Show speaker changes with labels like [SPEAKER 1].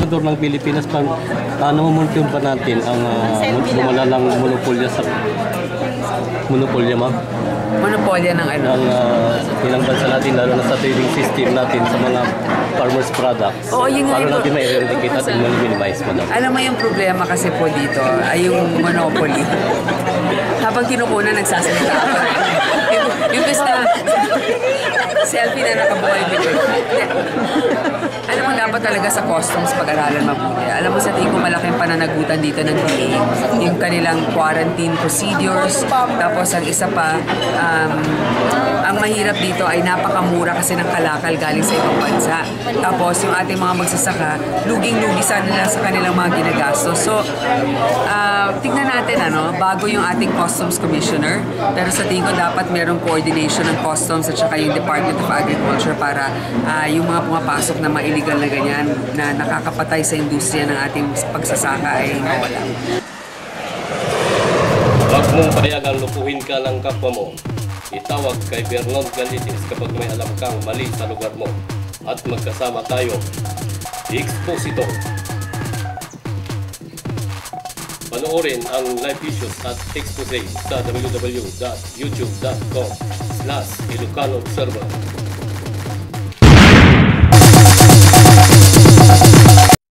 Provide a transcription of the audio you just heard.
[SPEAKER 1] Obrador ng Pilipinas pa namumultyon pa natin ang lumalalang monopolya ma'am.
[SPEAKER 2] Monopolya ng ano?
[SPEAKER 1] Ng ilang bansa natin, lalo na sa trading system natin sa mga farmers products.
[SPEAKER 2] Oo, yun nga
[SPEAKER 1] Paano
[SPEAKER 2] yung
[SPEAKER 1] natin ma-eradicate at minimize mo daw?
[SPEAKER 2] Alam mo yung problema kasi po dito ay yung monopoly. Habang kinukunan, nagsasalita ako. Yung gusto, selfie na nakabuhay video. Alam mo, dapat talaga sa customs pag-aralan mabuti. Alam mo, sa tingin ko malaking pananagutan dito ng DA. Yung kanilang quarantine procedures. Tapos ang isa pa, ang mahirap dito ay napakamura kasi ng kalakal galing sa ibang bansa. Tapos yung ating mga magsasaka, luging-lugi sa nila sa kanilang mga ginagastos. So, tignan natin, bago yung ating Customs Commissioner. Pero sa tingin ko dapat merong coordination ng Customs at saka yung Department of Agriculture para yung mga pumapasok na mga illegal na ganyan na nakakapatay sa industriya ng ating pagsasaka ay mawala.
[SPEAKER 1] Huwag mong payagang lupuhin ka ng kapwa mo. Itawag kay Vernon Galitis kapag may alam kang mali sa lugar mo. At magkasama tayo. Exposito. Panoorin ang live issues at expose sa www.youtube.com/Ilocano Observer.